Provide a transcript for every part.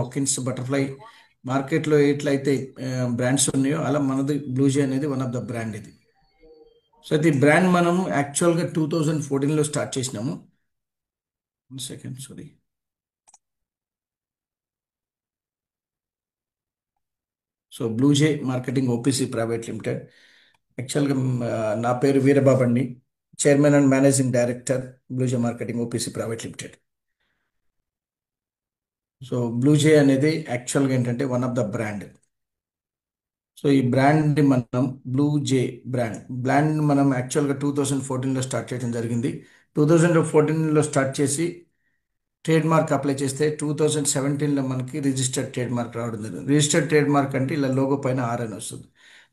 Hawkins, butterfly మార్కెట్లో ఎట్లయితే brands ఉన్నాయో అలా మనది బ్లూజే అనేది వన్ ఆఫ్ ద బ్రాండ్ ఇది. సో ఇది బ్రాండ్ మనం యాక్చువల్గా 2014లో స్టార్ట్ చేసినాము. 1 second, sorry. So Bluej marketing OPC private limited. యాక్చువల్గా నా పేరు వీరబాబు అండి, chairman and managing director, Bluej marketing OPC private limited. So Bluej అనేది యాక్చువల్గా ఏంటంటే one of the brand. So ఈ బ్రాండ్ మనం బ్లూజే బ్రాండ్ మనం యాక్చువల్గా 2014లో స్టార్ట్ చేయడం జరిగింది. 2014లో స్టార్ట్ చేసి ట్రేడ్ మార్క్ అప్లై చేస్తే 2017లో మనకి రిజిస్టర్డ్ ట్రేడ్ మార్క్ రావడం జరిగింది. రిజిస్టర్డ్ ట్రేడ్ మార్క్ అంటే ఇలా లోగో పైన ఆర్ అని వస్తుంది.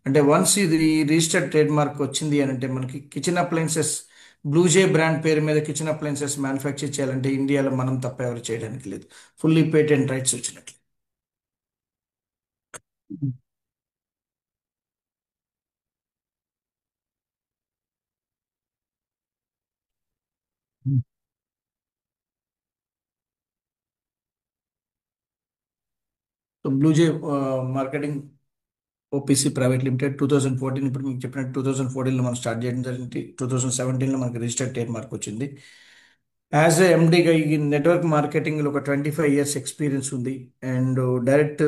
అంటే వన్స్ ఇది రిజిస్టర్డ్ ట్రేడ్ మార్క్ వచ్చింది అని అంటే మనకి కిచెన్ అప్లయన్సెస్, బ్లూజే బ్రాండ్ పేరు మీద కిచెన్ అప్లయన్సెస్ మ్యానుఫ్యాక్చర్ చేయాలంటే ఇండియాలో మనం తప్ప ఎవరు చేయడానికి లేదు. ఫుల్లీ పేటెంట్ రైట్స్ వచ్చినట్లు. So Bluej marketing OPC private limited 2014, ఇప్పుడు మీకు చెప్పినట్టు 2014లో మనం స్టార్ట్ చేయడం జరిగింది. 2017లో మనకి రిజిస్టర్డ్ ట్రేడ్ మార్క్ వచ్చింది. యాజ్ ఏ ఎండిగా ఈ నెట్వర్క్ మార్కెటింగ్లో ఒక 25 years ఎక్స్పీరియన్స్ ఉంది. అండ్ డైరెక్ట్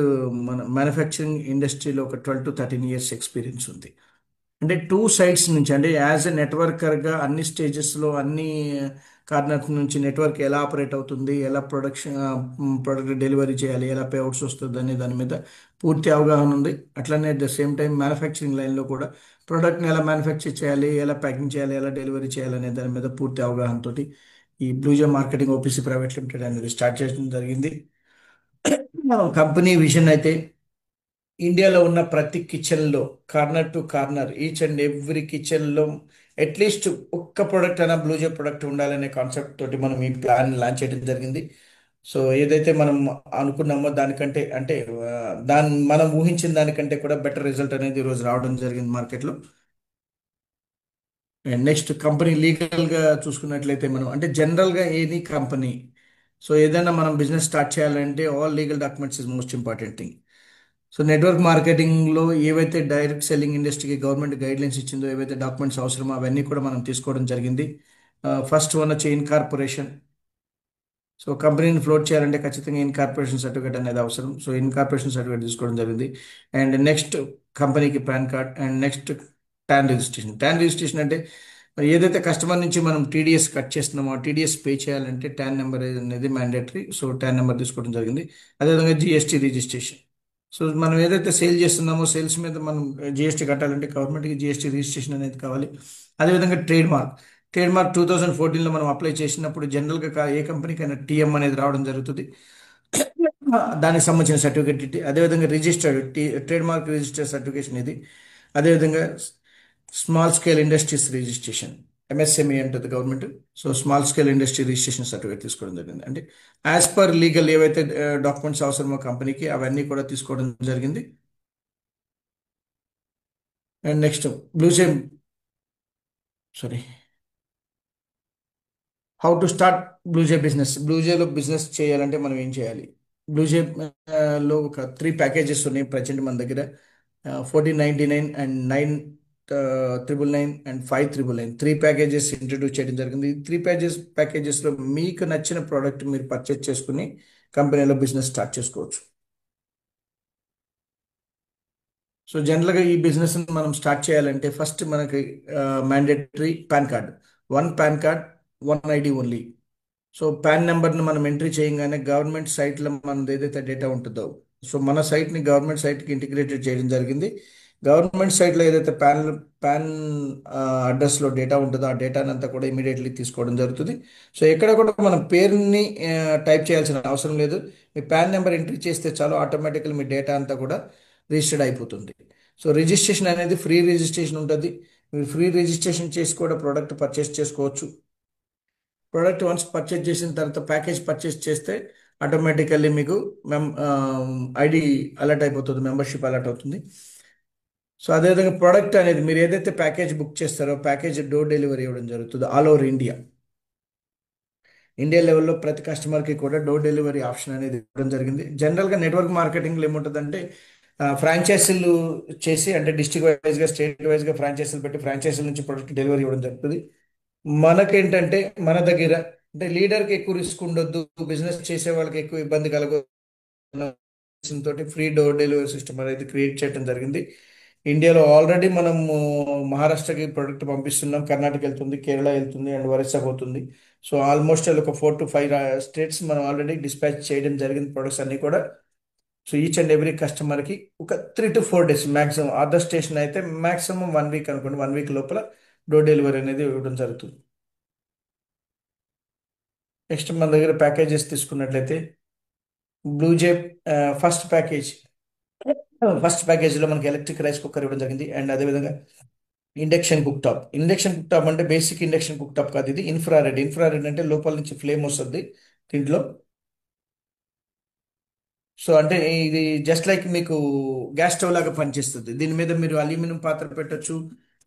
మన మ్యానుఫ్యాక్చరింగ్ ఇండస్ట్రీలో ఒక 12 to 13 years ఎక్స్పీరియన్స్ ఉంది. అంటే టూ సైడ్స్ నుంచి, అంటే యాజ్ ఎ నెట్వర్కర్గా అన్ని స్టేజెస్లో అన్ని కార్నర్స్ నుంచి నెట్వర్క్ ఎలా ఆపరేట్ అవుతుంది, ఎలా ప్రొడక్ట్ డెలివరీ చేయాలి, ఎలా పేఅవుట్స్ వస్తుంది అనే దాని మీద పూర్తి అవగాహన ఉంది. అట్లనే at the same time manufacturing లైన్లో కూడా ప్రోడక్ట్ని ఎలా మ్యానుఫ్యాక్చర్ చేయాలి, ఎలా ప్యాకింగ్ చేయాలి, ఎలా డెలివరీ చేయాలి అనే దాని మీద పూర్తి అవగాహనతోటి ఈ బ్లూజా మార్కెటింగ్ ఓపీసీ ప్రైవేట్ లిమిటెడ్ అనేది స్టార్ట్ చేయడం జరిగింది. కంపెనీ విజన్ అయితే ఇండియాలో ఉన్న ప్రతి కిచెన్లో, corner to corner, each and every కిచెన్లో అట్లీస్ట్ ఒక్క ప్రోడక్ట్ అయినా బ్లూజే ప్రోడక్ట్ ఉండాలనే కాన్సెప్ట్ తోటి మనం ఈ ప్లాన్ లాంచ్ చేయడం జరిగింది. సో ఏదైతే మనం అనుకున్నామో దానికంటే అంటే మనం ఊహించిన దానికంటే కూడా బెటర్ రిజల్ట్ అనేది ఈరోజు రావడం జరిగింది మార్కెట్లో. అండ్ నెక్స్ట్ కంపెనీ లీగల్గా చూసుకున్నట్లయితే మనం అంటే జనరల్గా ఎనీ కంపెనీ, సో ఏదైనా మనం బిజినెస్ స్టార్ట్ చేయాలంటే all legal documents is most important thing. So network మార్కెటింగ్లో ఏవైతే డైరెక్ట్ సెల్లింగ్ ఇండస్ట్రీకి గవర్నమెంట్ గైడ్ లైన్స్ ఇచ్చిందో, ఏవైతే డాక్యుమెంట్స్ అవసరమో అవన్నీ కూడా మనం తీసుకోవడం జరిగింది. ఫస్ట్ వన్ వచ్చి ఇన్కార్పొరేషన్. సో కంపెనీని ఫ్లోట్ చేయాలంటే ఖచ్చితంగా ఇన్కార్పొరేషన్ సర్టిఫికేట్ అనేది అవసరం. సో ఇన్కార్పొరేషన్ సర్టిఫికేట్ తీసుకోవడం జరిగింది. అండ్ నెక్స్ట్ కంపెనీకి pan card. And next tan registration. Tan registration అంటే మరి ఏదైతే కస్టమర్ నుంచి మనం టీడీఎస్ కట్ చేస్తున్నామో ఆ టీడీఎస్ పే చేయాలంటే ట్యాన్ నెంబర్ అనేది మ్యాండేటరీ. సో ట్యాన్ నెంబర్ తీసుకోవడం జరిగింది. అదేవిధంగా జిఎస్టీ రిజిస్ట్రేషన్. సో మనం ఏదైతే సేల్ చేస్తున్నామో సేల్స్ మీద మనం జిఎస్టీ కట్టాలంటే గవర్నమెంట్కి జిఎస్టీ రిజిస్ట్రేషన్ అనేది కావాలి. అదేవిధంగా ట్రేడ్ మార్క్ 2014లో మనం అప్లై చేసినప్పుడు జనరల్గా ఏ కంపెనీకైనా టీఎం అనేది రావడం జరుగుతుంది. దానికి సంబంధించిన సర్టిఫికేట్ ఇది. అదేవిధంగా registered trade mark registered certification ఇది. అదేవిధంగా small scale industries registration, MSME అంటుంది government. So small scale industry registration certificate తీసుకోవడం జరిగింది. అంటే యాజ్ పర్ లీగల్ ఏవైతే డాక్యుమెంట్స్ అవసరమో కంపెనీకి అవన్నీ కూడా తీసుకోవడం జరిగింది. And next Bluej, sorry, how to start Bluej business. బ్లూజేలో బిజినెస్ చేయాలంటే మనం ఏం చేయాలి? బ్లూజే లో ఒక 3 ప్యాకేజెస్ ఉన్నాయి ప్రజెంట్ మన దగ్గర. 1499 అండ్ 999 అండ్ 599 3 ప్యాకేజెస్ ఇంట్రడ్యూస్ చేయడం జరిగింది. ఈ 3 ప్యాకేజెస్లో మీకు నచ్చిన ప్రోడక్ట్ మీరు పర్చేస్ చేసుకుని కంపెనీలో బిజినెస్ స్టార్ట్ చేసుకోవచ్చు. సో జనరల్గా ఈ బిజినెస్ మనం స్టార్ట్ చేయాలంటే ఫస్ట్ మనకి mandatory pan card. One pan card, one ID only. So pan నెంబర్ని మనం ఎంట్రీ చేయగానే గవర్నమెంట్ సైట్లో మనది ఏదైతే డేటా ఉంటుందో, సో మన సైట్ని గవర్నమెంట్ సైట్కి ఇంటిగ్రేటెడ్ చేయడం జరిగింది. గవర్నమెంట్ సైట్లో ఏదైతే పాన్ అడ్రస్లో డేటా ఉంటుందో ఆ డేటాని అంతా కూడా ఇమీడియట్లీ తీసుకోవడం జరుగుతుంది. సో ఎక్కడ కూడా మనం పేరుని టైప్ చేయాల్సిన అవసరం లేదు. మీ పాన్ నెంబర్ ఎంట్రీ చేస్తే చాలు, ఆటోమేటికల్ మీ డేటా అంతా కూడా రిజిస్టర్డ్ అయిపోతుంది. సో రిజిస్ట్రేషన్ అనేది ఫ్రీ రిజిస్ట్రేషన్ ఉంటుంది. మీరు ఫ్రీ రిజిస్ట్రేషన్ చేసి కూడా ప్రోడక్ట్ పర్చేస్ చేసుకోవచ్చు. ప్రోడక్ట్ వన్స్ పర్చేస్ చేసిన తర్వాత ప్యాకేజ్ పర్చేస్ చేస్తే ఆటోమేటికల్లీ మీకు ఐడి అలర్ట్ అయిపోతుంది, మెంబర్షిప్ అలర్ట్ అవుతుంది. సో అదేవిధంగా ప్రోడక్ట్ అనేది మీరు ఏదైతే ప్యాకేజ్ బుక్ చేస్తారో ప్యాకేజ్ డోర్ డెలివరీ ఇవ్వడం జరుగుతుంది ఆల్ ఓవర్ ఇండియా. ఇండియా లెవెల్లో ప్రతి కస్టమర్కి కూడా డోర్ డెలివరీ ఆప్షన్ అనేది ఇవ్వడం జరిగింది. జనరల్గా నెట్వర్క్ మార్కెటింగ్లో ఏముంటుందంటే ఫ్రాంచైజీలు చేసి అంటే డిస్ట్రిక్ట్ వైజ్గా స్టేట్ వైజ్గా ఫ్రాంచైజీలు పెట్టి ఫ్రాంచైజీల నుంచి ప్రొడక్ట్ డెలివరీ ఇవ్వడం జరుగుతుంది. మనకేంటంటే మన దగ్గర అంటే లీడర్కి ఎక్కువ రిస్క్ ఉండొద్దు, బిజినెస్ చేసే వాళ్ళకి ఎక్కువ ఇబ్బంది కలగదు తోటి ఫ్రీ డోర్ డెలివరీ సిస్టమ్ అనేది క్రియేట్ చేయడం జరిగింది. ఇండియాలో ఆల్రెడీ మనము మహారాష్ట్రకి ప్రొడక్ట్ పంపిస్తున్నాం, కర్ణాటక వెళ్తుంది, కేరళ వెళ్తుంది అండ్ ఒరిస్సా పోతుంది. సో ఆల్మోస్ట్ ఒక 4 to 5 స్టేట్స్ మనం ఆల్రెడీ డిస్పాచ్ చేయడం జరిగింది ప్రొడక్ట్స్ అన్ని కూడా. సో ఈచ్ అండ్ ఎవ్రీ కస్టమర్కి ఒక 3 to 4 days maximum, other station అయితే మ్యాక్సిమం 1 వీక్ అనుకోండి, 1 వీక్ లోపల డోర్ డెలివరీ అనేది ఇవ్వడం జరుగుతుంది. నెక్స్ట్ మన దగ్గర ప్యాకేజెస్ తీసుకున్నట్లయితే బ్లూ జేప్ ఫస్ట్ ప్యాకేజ్ ఫస్ట్ ప్యాకేజీలో మనకి ఎలక్ట్రిక్ రైస్ కుక్కర్ ఇవ్వడం జరిగింది. అండ్ అదేవిధంగా ఇండక్షన్ కుక్ టాప్ అంటే బేసిక్ ఇండక్షన్ కుక్ టాప్ కాదు, ఇది ఇన్ఫ్రారెడ్ అంటే లోపల నుంచి ఫ్లేమ్ వస్తుంది దీంట్లో. సో అంటే ఇది జస్ట్ లైక్ మీకు గ్యాస్ స్టవ్ లాగా పనిచేస్తుంది. దీని మీద మీరు అల్యూమినియం పాత్ర పెట్టొచ్చు,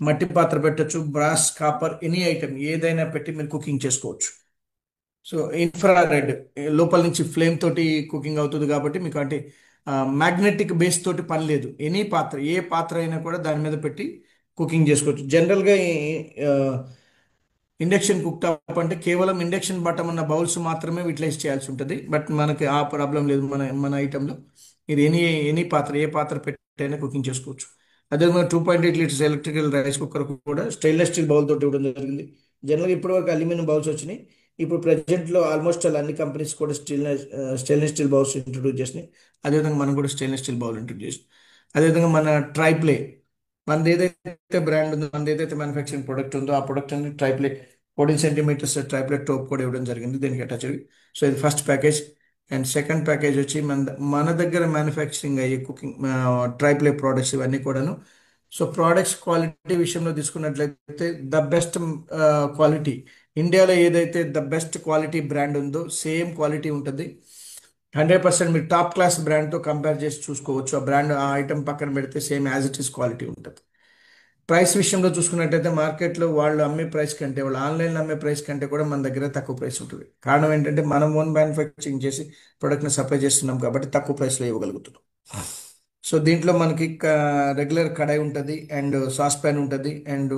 మట్టి పాత్ర పెట్టొచ్చు, బ్రాస్, కాపర్, ఎనీ ఐటమ్ ఏదైనా పెట్టి మీరు కుకింగ్ చేసుకోవచ్చు. సో ఇన్ఫ్రారెడ్ లోపల నుంచి ఫ్లేమ్ తోటి కుకింగ్ అవుతుంది కాబట్టి మీకు అంటే మ్యాగ్నెటిక్ బేస్ తోటి పని లేదు. ఎనీ పాత్ర, ఏ పాత్ర అయినా కూడా దాని మీద పెట్టి కుకింగ్ చేసుకోవచ్చు. జనరల్గా ఇండక్షన్ కుక్ టాప్ అంటే కేవలం ఇండక్షన్ బటన్ ఉన్న బౌల్స్ మాత్రమే యూటిలైజ్ చేయాల్సి ఉంటుంది. బట్ మనకి ఆ ప్రాబ్లం లేదు మన మన ఐటెంలో. ఇది ఎనీ పాత్ర, ఏ పాత్ర పెట్టైనా కుకింగ్ చేసుకోవచ్చు. అదే 2.8 లీటర్స్ ఎలక్ట్రికల్ రైస్ కుక్కర్ కూడా స్టెయిన్లెస్ స్టీల్ బౌల్ తోటి ఇవ్వడం జరిగింది. జనరల్గా ఇప్పటివరకు అల్యూమినియం బౌల్స్ వచ్చినాయి. ఇప్పుడు ప్రజెంట్లో ఆల్మోస్ట్ అన్ని కంపెనీస్ కూడా స్టెయిన్లెస్ స్టీల్ బౌల్స్ ఇంట్రొడ్యూస్ చేసినాయి. అదేవిధంగా మనం కూడా స్టెయిన్లెస్ స్టీల్ బౌల్ ఇంట్రొడ్యూస్ చేసినాం. అదేవిధంగా మన ట్రైప్లే, మనది ఏదైతే బ్రాండ్ ఉందో, మనది ఏదైతే మ్యానుఫ్యాక్చరింగ్ ప్రొడక్ట్ ఉందో ఆ ప్రొడక్ట్ అన్ని ట్రైప్లే 14 సెంటీమీటర్స్ ట్రైప్లెట్ టోప్ కూడా ఇవ్వడం జరిగింది దీనికి అటాచ్. సో ఇది first package. And second package వచ్చి మన దగ్గర మ్యానుఫ్యాక్చరింగ్ అయ్యే కుకింగ్ ట్రైప్లే ప్రోడక్ట్స్ ఇవన్నీ కూడాను. సో ప్రోడక్ట్స్ క్వాలిటీ విషయంలో తీసుకున్నట్లయితే ద బెస్ట్ క్వాలిటీ, ఇండియాలో ఏదైతే ద బెస్ట్ క్వాలిటీ బ్రాండ్ ఉందో సేమ్ క్వాలిటీ ఉంటుంది. 100% మీరు టాప్ క్లాస్ బ్రాండ్తో కంపేర్ చేసి చూసుకోవచ్చు. ఆ బ్రాండ్, ఆ ఐటమ్ పక్కన పెడితే same as it is quality ఉంటుంది. ప్రైస్ విషయంలో చూసుకున్నట్టయితే మార్కెట్లో వాళ్ళు అమ్మే ప్రైస్ కంటే, వాళ్ళు ఆన్లైన్లో అమ్మే ప్రైస్ కంటే కూడా మన దగ్గర తక్కువ ప్రైస్ ఉంటుంది. కారణం ఏంటంటే మనం ఓన్ మ్యానుఫ్యాక్చరింగ్ చేసి ప్రొడక్ట్ని సప్లై చేస్తున్నాం కాబట్టి తక్కువ ప్రైస్లో ఇవ్వగలుగుతున్నాం. సో దీంట్లో మనకి రెగ్యులర్ కడాయి ఉంటుంది, అండ్ సాస్ ప్యాన్ ఉంటుంది, అండ్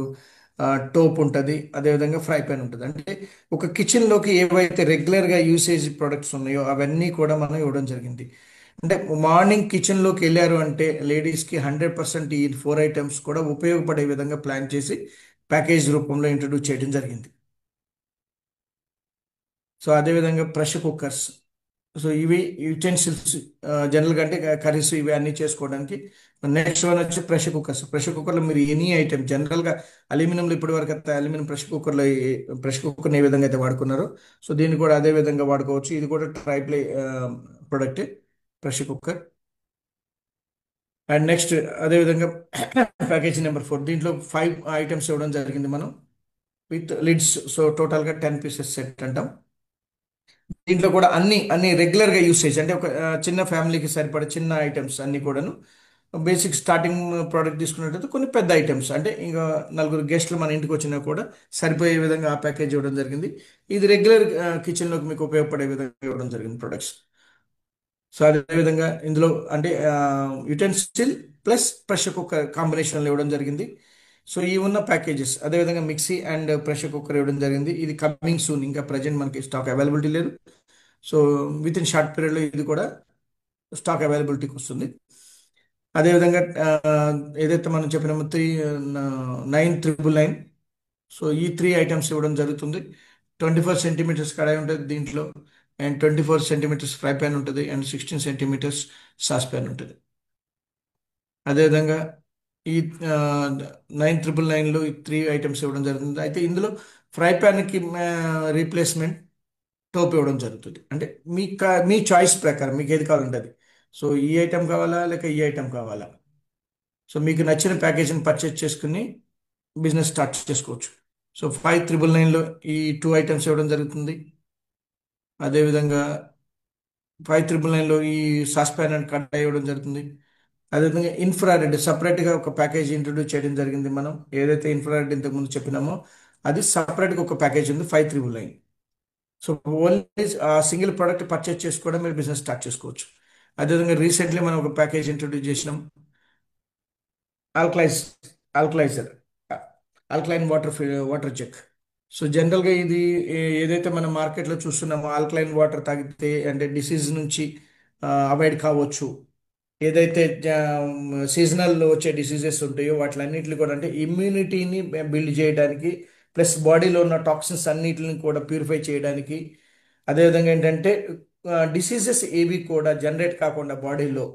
టోప్ ఉంటుంది, అదేవిధంగా ఫ్రై ప్యాన్ ఉంటుంది. అంటే ఒక కిచెన్లోకి ఏవైతే రెగ్యులర్గా యూసేజ్ ప్రొడక్ట్స్ ఉన్నాయో అవన్నీ కూడా మనం ఇవ్వడం జరిగింది. అంటే మార్నింగ్ కిచెన్లోకి వెళ్ళారు అంటే లేడీస్కి 100% ఈ 4 ఐటమ్స్ కూడా ఉపయోగపడే విధంగా ప్లాన్ చేసి ప్యాకేజ్ రూపంలో ఇంట్రడ్యూస్ చేయడం జరిగింది. సో అదేవిధంగా ప్రెషర్ కుక్కర్స్, సో ఇవి యుటెన్సిల్స్ జనరల్గా అంటే కర్రీస్ ఇవి అన్నీ చేసుకోవడానికి. నెక్స్ట్ వన్ వచ్చి ప్రెషర్ కుక్కర్లో మీరు ఎనీ ఐటెం జనరల్గా అల్యూమినియంలో ఇప్పటి వరకు అయితే అల్యూమినియం ప్రెషర్ కుక్కర్ని ఏ విధంగా అయితే వాడుకున్నారో సో దీన్ని కూడా అదే విధంగా వాడుకోవచ్చు. ఇది కూడా tri-ply product pressure cooker. And next అదేవిధంగా ప్యాకేజీ నెంబర్ 4, దీంట్లో 5 ఐటమ్స్ ఇవ్వడం జరిగింది మనం విత్ లిడ్స్. సో టోటల్గా 10 పీసెస్ సెట్ అంటాం. దీంట్లో కూడా అన్ని అన్ని రెగ్యులర్గా యూసేజ్ అంటే ఒక చిన్న ఫ్యామిలీకి సరిపడే చిన్న ఐటమ్స్ అన్ని కూడాను. బేసిక్ స్టార్టింగ్ ప్రోడక్ట్ తీసుకున్నట్టయితే కొన్ని పెద్ద ఐటమ్స్ అంటే ఇంకా నలుగురు గెస్ట్లు మన ఇంటికి వచ్చినా కూడా సరిపోయే విధంగా ఆ ప్యాకేజ్ ఇవ్వడం జరిగింది. ఇది రెగ్యులర్ కిచెన్లోకి మీకు ఉపయోగపడే విధంగా ఇవ్వడం జరిగింది ప్రొడక్ట్స్. సో అదేవిధంగా ఇందులో అంటే యుటెన్సిల్ ప్లస్ ప్రెషర్ కుక్కర్ కాంబినేషన్లో ఇవ్వడం జరిగింది. సో ఈ ఉన్న ప్యాకేజెస్ అదేవిధంగా మిక్సీ అండ్ ప్రెషర్ కుక్కర్ ఇవ్వడం జరిగింది. ఇది కమింగ్ సూన్, ఇంకా ప్రజెంట్ మనకి స్టాక్ అవైలబిలిటీ లేదు. సో విత్ ఇన్ షార్ట్ పీరియడ్లో ఇది కూడా స్టాక్ అవైలబిలిటీకి వస్తుంది. అదేవిధంగా ఏదైతే మనం చెప్పినామో 9399, సో ఈ 3 ఐటమ్స్ ఇవ్వడం జరుగుతుంది. 24 సెంటీమీటర్స్ కడాయి ఉంటుంది దీంట్లో, అండ్ 24 సెంటీమీటర్స్ ఫ్రై ప్యాన్ ఉంటుంది, అండ్ 16 సెంటీమీటర్స్ సాస్ ప్యాన్ ఉంటుంది. అదేవిధంగా ఈ 9399లో ఈ 3 ఐటమ్స్ ఇవ్వడం జరుగుతుంది. అయితే ఇందులో ఫ్రై ప్యాన్కి రీప్లేస్మెంట్ టోప్ ఇవ్వడం జరుగుతుంది. అంటే మీ చాయిస్ ప్రకారం మీకు ఏది కావాలంటే అది. సో ఈ ఐటెం కావాలా లేక ఈ ఐటెం కావాలా, సో మీకు నచ్చిన ప్యాకేజీని పర్చేజ్ చేసుకుని బిజినెస్ స్టార్ట్ చేసుకోవచ్చు. సో 5999లో ఈ 2 ఐటమ్స్ ఇవ్వడం జరుగుతుంది. అదేవిధంగా 5399లో ఈ సాస్ ప్యాన్ అండ్ కడాయి ఇవ్వడం జరుగుతుంది. అదేవిధంగా ఇన్ఫ్రారెడ్ సపరేట్గా ఒక ప్యాకేజ్ ఇంట్రొడ్యూస్ చేయడం జరిగింది. మనం ఏదైతే ఇన్ఫ్రారెడ్ ఇంతకు ముందు చెప్పినామో అది సపరేట్గా ఒక ప్యాకేజ్ ఉంది 5399. So only single product purchase చేసి కూడా మీరు బిజినెస్ స్టార్ట్ చేసుకోవచ్చు. అదేవిధంగా రీసెంట్లీ మనం ఒక ప్యాకేజ్ ఇంట్రొడ్యూస్ చేసినాం, ఆల్కలైజ్ ఆల్కలైజర్, ఆల్కలైన్ వాటర్ జెక్. సో జనరల్గా ఇది ఏదైతే మనం మార్కెట్లో చూస్తున్నామో ఆల్కలైన్ వాటర్ తాగితే అంటే డిసీజ్ నుంచి అవాయిడ్ కావచ్చు. ఏదైతే సీజనల్ వచ్చే డిసీజెస్ ఉంటాయో వాటిలన్నిటిని కూడా అంటే ఇమ్యూనిటీని బిల్డ్ చేయడానికి, ప్లస్ బాడీలో ఉన్న టాక్సిన్స్ అన్నిటిని కూడా ప్యూరిఫై చేయడానికి, అదేవిధంగా ఏంటంటే డిసీజెస్ ఏవి కూడా జనరేట్ కాకుండా బాడీలో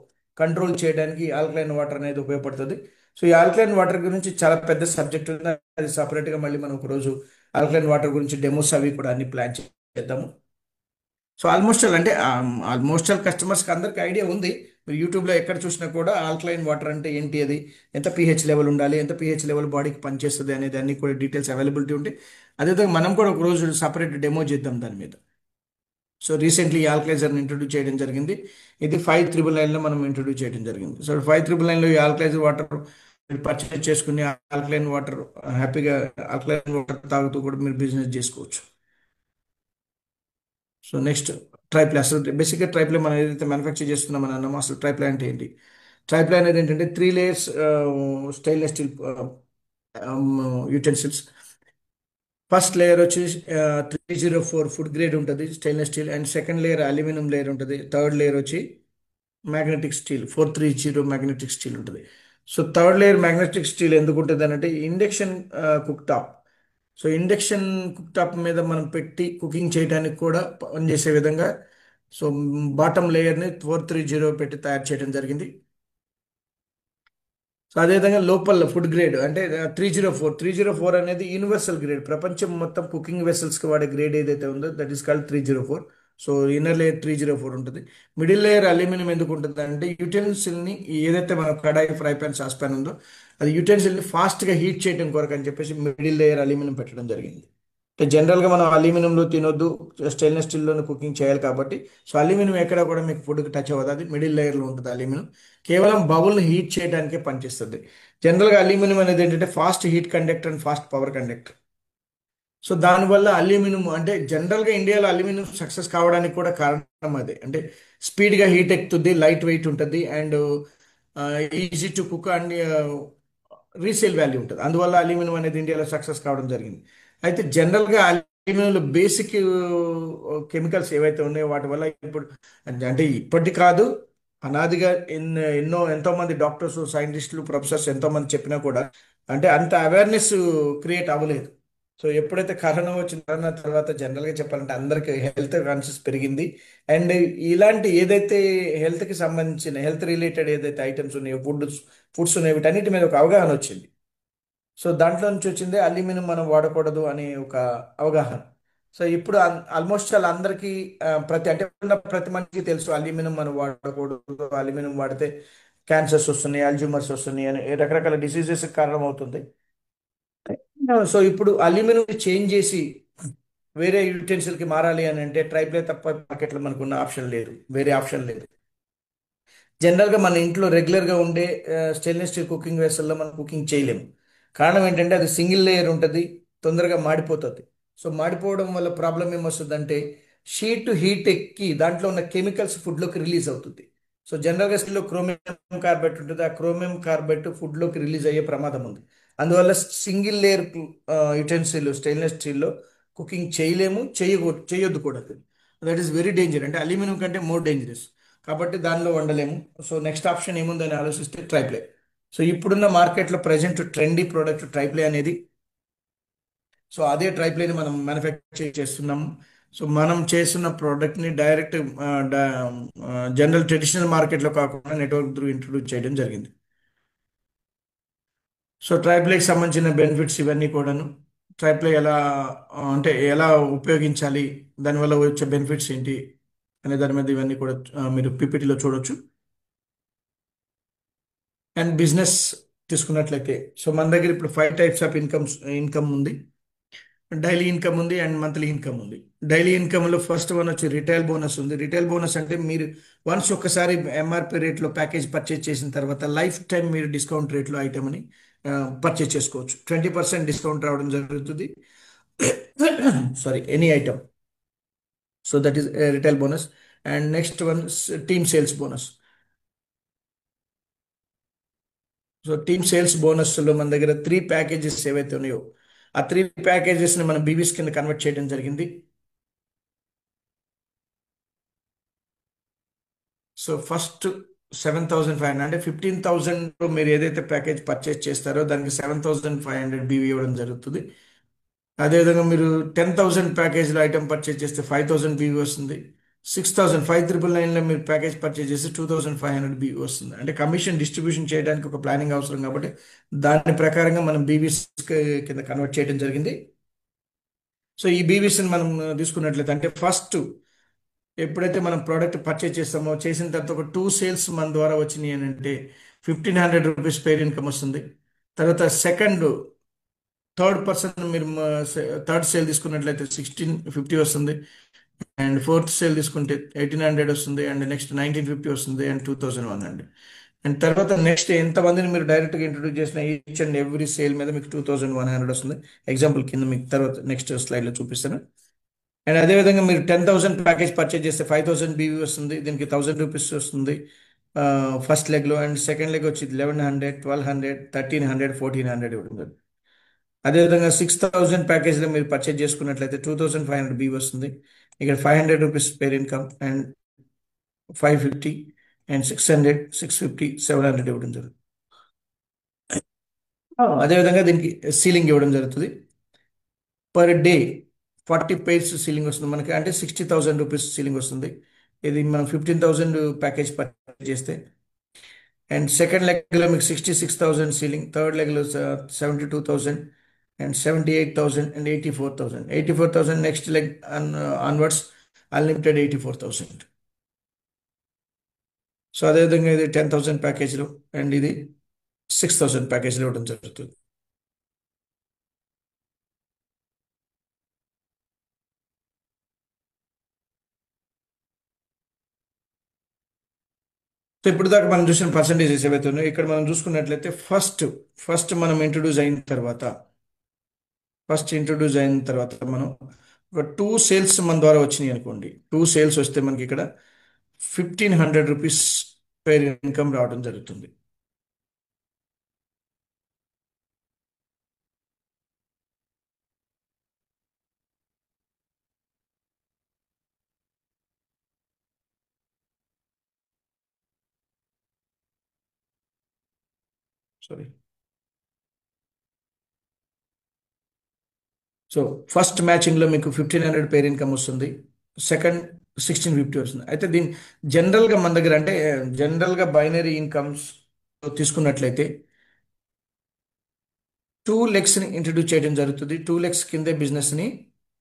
కంట్రోల్ చేయడానికి ఆల్కలైన్ వాటర్ అనేది ఉపయోగపడుతుంది. సో ఈ ఆల్కలైన్ వాటర్ గురించి చాలా పెద్ద సబ్జెక్ట్ ఉంది. అది సపరేట్గా మళ్ళీ మనం ఒక రోజు ఆల్కలైన్ వాటర్ గురించి డెమోస్ అవి కూడా అన్ని ప్లాన్ చేద్దాము. సో ఆల్మోస్ట్ ఆల్ కస్టమర్స్కి అందరికి ఐడియా ఉంది. మీరు యూట్యూబ్లో ఎక్కడ చూసినా కూడా ఆల్కలైన్ వాటర్ అంటే ఏంటి, అది ఎంత పిహెచ్ లెవెల్ ఉండాలి, ఎంత పిహెచ్ లెవెల్ బాడీకి పనిచేస్తుంది అనేది అన్ని కూడా డీటెయిల్స్ అవైలబిలిటీ ఉంటాయి. అదేవిధంగా మనం కూడా ఒక రోజు సపరేట్ డెమో చేద్దాం దాని మీద. సో రీసెంట్లీ ఈ ఆల్కలైజర్ని ఇంట్రొడ్యూస్ చేయడం జరిగింది. ఇది 5399లో మనం ఇంట్రొడ్యూస్ చేయడం జరిగింది. సో 5399లో ఈ ఆల్కలైజర్ వాటర్ మీరు పర్చేస్ చేసుకుని ఆల్కలైన్ వాటర్ హ్యాపీగా ఆల్కలైన్ వాటర్ తాగుతూ కూడా మీరు బిజినెస్ చేసుకోవచ్చు. So next tri-ply. అసలు బేసిక్గా ట్రైప్లే మనం ఏదైతే మ్యానుఫ్యాక్చర్ చేస్తున్నామని అన్నామో అసలు ట్రైప్లే అంటే ఏంటి? ట్రైప్లే అనేది ఏంటంటే 3 layers stainless steel utensils. First layer వచ్చి 304 ఫుడ్ గ్రేడ్ ఉంటుంది stainless steel, and second layer aluminium layer ఉంటుంది. థర్డ్ లేయర్ వచ్చి మ్యాగ్నెటిక్ స్టీల్ 430 మ్యాగ్నెటిక్ స్టీల్ ఉంటుంది. So third layer magnetic steel ఎందుకు ఉంటుంది అంటే induction cook top. So induction cook top మీద మనం పెట్టి కుకింగ్ చేయడానికి కూడా పనిచేసే విధంగా సో బాటమ్ లేయర్ని 430 పెట్టి తయారు చేయడం జరిగింది. సో అదేవిధంగా లోపల ఫుడ్ గ్రేడ్ అంటే 304 అనేది యూనివర్సల్ గ్రేడ్, ప్రపంచం మొత్తం కుకింగ్ వెసల్స్కి వాడే గ్రేడ్ ఏదైతే ఉందో that is called 304. So inner layer 304 ఉంటుంది. మిడిల్ లేయర్ అల్యూమినియం ఎందుకు ఉంటుంది అంటే యూటెన్సిల్ని ఏదైతే మన కడాయి, ఫ్రై పాన్, సాస్ పాన్ ఉందో అది యూటెన్సిల్ని ఫాస్ట్గా హీట్ చేయడం కొరకు అని చెప్పేసి మిడిల్ లేయర్ అల్యూమినియం పెట్టడం జరిగింది. అంటే జనరల్గా మనం అల్యూమినియంలో తినొద్దు, స్టెయిన్లెస్ స్టీల్లోనే కుకింగ్ చేయాలి కాబట్టి సో అల్యూమినియం ఎక్కడ కూడా మీకు ఫుడ్కి టచ్ అవ్వదు, అది మిడిల్ లేయర్లో ఉంటుంది అల్యూమినియం. కేవలం బబుల్ని హీట్ చేయడానికే పనిచేస్తుంది. జనరల్గా అల్యూమినియం అనేది ఏంటంటే fast heat conductor and fast power conductor. So దానివల్ల అల్యూమినియం అంటే జనరల్గా ఇండియాలో అల్యూమినియం సక్సెస్ కావడానికి కూడా కారణం అదే. అంటే స్పీడ్గా హీట్ ఎక్కుతుంది, లైట్ వెయిట్ ఉంటుంది, and easy to cook and resale value ఉంటుంది. అందువల్ల అల్యూమినియం అనేది ఇండియాలో సక్సెస్ కావడం జరిగింది. అయితే జనరల్గా అల్యూమినియంలో బేసిక్ కెమికల్స్ ఏవైతే ఉన్నాయో వాటి వల్ల ఇప్పుడు అంటే ఇప్పటి కాదు, అనాదిగా ఎంతో మంది డాక్టర్స్, సైంటిస్టులు, ప్రొఫెసర్స్ ఎంతో మంది చెప్పినా కూడా అంటే అంత అవేర్నెస్ క్రియేట్ అవ్వలేదు. సో ఎప్పుడైతే కరోనా వచ్చిన కరోనా తర్వాత జనరల్గా చెప్పాలంటే అందరికీ హెల్త్ కాన్షియస్ పెరిగింది. అండ్ ఇలాంటి ఏదైతే హెల్త్కి సంబంధించిన హెల్త్ రిలేటెడ్ ఏదైతే ఐటమ్స్ ఉన్నాయో, ఫుడ్స్ ఉన్నాయో వీటన్నిటి మీద ఒక అవగాహన వచ్చింది. సో దాంట్లో నుంచి వచ్చింది అల్యూమినియం మనం వాడకూడదు అనే ఒక అవగాహన. సో ఇప్పుడు ఆల్మోస్ట్ చాలా అందరికీ ప్రతి మనిషికి తెలుసు అల్యూమినియం మనం వాడకూడదు, అల్యూమినియం వాడితే క్యాన్సర్స్ వస్తున్నాయి, అల్జూమర్స్ వస్తున్నాయి అని రకరకాల డిసీజెస్ కారణం అవుతుంది. సో ఇప్పుడు అల్యూమినియం చేంజ్ చేసి వేరే యూటెన్సిల్కి మారాలి అని అంటే ట్రైప్లే తప్ప మార్కెట్లో మనకున్న ఆప్షన్ లేదు, వేరే ఆప్షన్ లేదు. జనరల్గా మన ఇంట్లో రెగ్యులర్గా ఉండే స్టెయిన్లెస్ స్టీల్ కుకింగ్ వెసల్లో మనం కుకింగ్ చేయలేము. కారణం ఏంటంటే అది సింగిల్ లేయర్ ఉంటుంది, తొందరగా మాడిపోతుంది. సో మాడిపోవడం వల్ల ప్రాబ్లం ఏమొస్తుందంటే షీట్ హీట్ ఎక్కి దాంట్లో ఉన్న కెమికల్స్ ఫుడ్లోకి రిలీజ్ అవుతుంది. సో జనరల్గా స్టీల్లో క్రోమియం కార్బెట్ ఉంటుంది, ఆ క్రోమియం కార్బెట్ ఫుడ్లోకి రిలీజ్ అయ్యే ప్రమాదం ఉంది. అందువల్ల సింగిల్ లేయర్ యుటెన్సిల్ స్టెయిన్లెస్ స్టీల్లో కుకింగ్ చేయలేము, చేయొద్దు కూడా. దట్ ఈస్ వెరీ డేంజర్, అంటే అల్యూమినియం కంటే మోర్ డేంజరస్. కాబట్టి దానిలో వండలేము. సో నెక్స్ట్ ఆప్షన్ ఏముందని ఆలోచిస్తే ట్రైప్లే. సో ఇప్పుడున్న మార్కెట్లో ప్రజెంట్ ట్రెండీ ప్రోడక్ట్ ట్రైప్లే అనేది. సో అదే ట్రైప్లేని మనం మ్యానుఫ్యాక్చర్ చేస్తున్నాము. సో మనం చేస్తున్న ప్రోడక్ట్ని డైరెక్ట్ జనరల్ ట్రెడిషనల్ మార్కెట్లో కాకుండా నెట్వర్క్ త్రూ ఇంట్రొడ్యూస్ చేయడం జరిగింది. సో ట్రైప్లేకి సంబంధించిన బెనిఫిట్స్ ఇవన్నీ కూడాను, ట్రైప్లే ఎలా అంటే ఎలా ఉపయోగించాలి, దానివల్ల వచ్చే బెనిఫిట్స్ ఏంటి అనే దాని మీద ఇవన్నీ కూడా మీరు పీపీటీలో చూడొచ్చు. అండ్ బిజినెస్ తీసుకున్నట్లయితే సో మన దగ్గర ఇప్పుడు 5 టైప్స్ ఆఫ్ ఇన్కమ్ ఉంది. డైలీ ఇన్కమ్ ఉంది అండ్ మంత్లీ ఇన్కమ్ ఉంది. డైలీ ఇన్కమ్లో ఫస్ట్ వన్ వచ్చి రిటైల్ బోనస్ ఉంది. రిటైల్ బోనస్ అంటే మీరు వన్స్ ఒక్కసారి ఎంఆర్పి రేట్లో ప్యాకేజ్ పర్చేజ్ చేసిన తర్వాత లైఫ్ టైం మీరు డిస్కౌంట్ రేట్లో ఐటమ్ని పర్చేజ్ చేసుకోవచ్చు. 20% డిస్కౌంట్ రావడం జరుగుతుంది. Sorry, any item. So that is retail bonus. And next one team sales bonus. So team sales బోనస్లో మన దగ్గర 3 ప్యాకేజెస్ ఏవైతే ఉన్నాయో ఆ 3 ప్యాకేజెస్ని మనం బీవీస్ కింద కన్వర్ట్ చేయడం జరిగింది. సో ఫస్ట్ 7,500 అంటే 15,000 మీరు ఏదైతే ప్యాకేజ్ పర్చేస్ చేస్తారో దానికి 7,500 బీవీ ఇవ్వడం జరుగుతుంది. అదేవిధంగా మీరు 10,000 ప్యాకేజ్లో ఐటమ్ పర్చేజ్ చేస్తే 5,000 బీవీ వస్తుంది. 6,599లో మీరు ప్యాకేజ్ పర్చేజ్ చేస్తే 2,500 బీవీ వస్తుంది. అంటే కమిషన్ డిస్ట్రిబ్యూషన్ చేయడానికి ఒక ప్లానింగ్ అవసరం కాబట్టి దాని ప్రకారంగా మనం బీవీస్ కింద కన్వర్ట్ చేయడం జరిగింది. సో ఈ బీవీస్ని మనం తీసుకున్నట్లయితే అంటే ఫస్ట్ ఎప్పుడైతే మనం ప్రోడక్ట్ పర్చేజ్ చేస్తామో చేసిన తర్వాత ఒక 2 సేల్స్ మన ద్వారా వచ్చినాయి అని అంటే 1,500 రూపీస్ పేర్ ఇన్కమ్ వస్తుంది. తర్వాత సెకండ్ థర్డ్ పర్సన్ మీరు థర్డ్ సేల్ తీసుకున్నట్లయితే 1,650 వస్తుంది. అండ్ ఫోర్త్ సేల్ తీసుకుంటే 1,800 వస్తుంది. అండ్ నెక్స్ట్ 1,950 వస్తుంది. అండ్ 2,100. అండ్ తర్వాత నెక్స్ట్ ఎంతమందిని మీరు డైరెక్ట్గా ఇంట్రొడ్యూస్ చేసిన ఈచ్ అండ్ ఎవ్రీ సేల్ మీద మీకు 2,100 వస్తుంది. ఎగ్జాంపుల్ కింద మీకు తర్వాత నెక్స్ట్ స్లైడ్లో చూపిస్తాను. అండ్ అదేవిధంగా మీరు 10,000 ప్యాకేజ్ పర్చేజ్ చేస్తే 5,000 బీవీ వస్తుంది. దీనికి 1,000 రూపీస్ వస్తుంది ఫస్ట్ లెగ్లో. అండ్ సెకండ్ లెగ్ వచ్చి 1,100, 1,200, 1,300, 1,400 ఇవ్వడం. అదేవిధంగా 6,000 ప్యాకేజ్లో మీరు పర్చేజ్ చేసుకున్నట్లయితే 2,500 బీవీ వస్తుంది. ఇక్కడ 500 rupees pair income and 550 and 600, 650, 700 ఇవ్వడం జరుగుతుంది. అదేవిధంగా దీనికి సీలింగ్ ఇవ్వడం జరుగుతుంది. పర్ డే 40 పేర్స్ సీలింగ్ వస్తుంది మనకి, అంటే 60,000 రూపీస్ సీలింగ్ వస్తుంది. ఇది మనం 15,000 ప్యాకేజ్ పర్చేజ్ చేస్తే. అండ్ సెకండ్ లెగ్లో మీకు 66,000 సీలింగ్, థర్డ్ లెగ్లో 72,000 and 78,000 and 84,000. 84,000 next leg onwards unlimited 84,000. So అదేవిధంగా ఇది 10,000 ప్యాకేజ్లో అండ్ ఇది 6,000 ప్యాకేజ్లో ఇవ్వడం జరుగుతుంది. సో ఇప్పుడు దాకా మనం చూసిన పర్సంటేజెస్ ఏవైతే ఉన్నాయో ఇక్కడ మనం చూసుకున్నట్లయితే ఫస్ట్ మనం ఇంట్రొడ్యూస్ అయిన తర్వాత మనం ఒక 2 సేల్స్ మన ద్వారా వచ్చినాయి అనుకోండి. 2 సేల్స్ వస్తే మనకి ఇక్కడ 1,500 రూపీస్ పేర్ ఇన్కమ్ రావడం జరుగుతుంది. సారీ. సో ఫస్ట్ మ్యాచింగ్లో మీకు 1,500 పేర్ ఇన్కమ్ వస్తుంది. సెకండ్ 1,650 వస్తుంది. అయితే దీని జనరల్గా మన దగ్గర అంటే జనరల్గా బైనరీ ఇన్కమ్స్ తీసుకున్నట్లయితే 2 లెగ్స్ని ఇంట్రడ్యూస్ చేయడం జరుగుతుంది. 2 లెగ్స్ కిందే బిజినెస్ని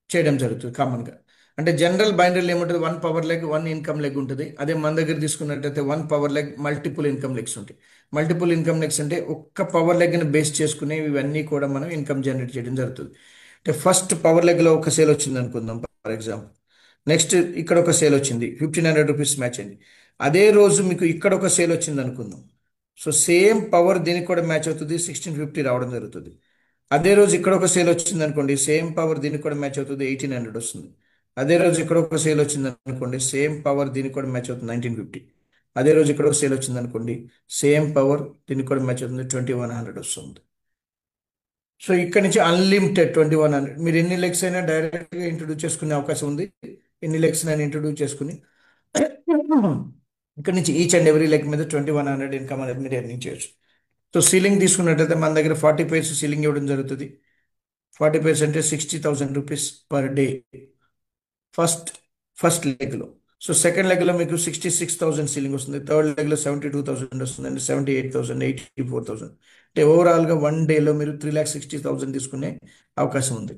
చేయడం జరుగుతుంది కామన్గా. అంటే జనరల్ బైనరీలో ఏముంటుంది, 1 పవర్ లెగ్ 1 ఇన్కమ్ లెగ్ ఉంటుంది. అదే మన దగ్గర తీసుకున్నట్లయితే 1 power leg multiple income legs ఉంటాయి. మల్టిపుల్ ఇన్కమ్ లెగ్స్ అంటే ఒక్క పవర్ లెగ్ని బేస్ చేసుకునే ఇవన్నీ కూడా మనం ఇన్కమ్ జనరేట్ చేయడం జరుగుతుంది. అంటే ఫస్ట్ పవర్ లెగ్లో ఒక సేల్ వచ్చింది అనుకుందాం ఫర్ ఎగ్జాంపుల్. నెక్స్ట్ ఇక్కడ ఒక సేల్ వచ్చింది, 1,500 రూపీస్ మ్యాచ్ అయింది. అదే రోజు మీకు ఇక్కడ ఒక సేల్ వచ్చింది అనుకుందాం. సో సేమ్ పవర్ దీనికి కూడా మ్యాచ్ అవుతుంది, 1,650 రావడం జరుగుతుంది. అదే రోజు ఇక్కడ ఒక సేల్ వచ్చింది అనుకోండి, సేమ్ పవర్ దీనికి కూడా మ్యాచ్ అవుతుంది, 1,800 వస్తుంది. అదే రోజు ఇక్కడ ఒక సేల్ వచ్చింది అనుకోండి, సేమ్ పవర్ దీనికి కూడా మ్యాచ్ అవుతుంది, 1,950. అదే రోజు ఇక్కడ ఒక సేల్ వచ్చింది అనుకోండి, సేమ్ పవర్ దీనికి కూడా మ్యాచ్ అవుతుంది, 2,100 వస్తుంది. సో ఇక్కడ నుంచి అన్లిమిటెడ్ 2,100 మీరు ఎన్ని లెగ్స్ అయినా డైరెక్ట్గా ఇంట్రొడ్యూస్ చేసుకునే అవకాశం ఉంది. ఎన్ని లెగ్స్ అయినా ఇంట్రొడ్యూస్ చేసుకుని ఇక్కడ నుంచి ఈచ్ అండ్ ఎవ్రీ లెగ్ మీద 2,100 ఇన్కమ్ అనేది మీరు ఎర్నింగ్ చేయొచ్చు. సో సీలింగ్ తీసుకున్నట్టయితే మన దగ్గర 40 పేర్స్ సీలింగ్ ఇవ్వడం జరుగుతుంది. 40 పేర్స్ అంటే 60,000 rupees per day first first లెగ్లో. సో సెకండ్ లెగ్లో మీకు 66,000 సీలింగ్ వస్తుంది. థర్డ్ లెగ్లో 72,000 వస్తుంది అండ్ 78,000, 84,000. అంటే ఓవరాల్గా 1 డేలో మీరు 3,60,000 తీసుకునే అవకాశం ఉంది.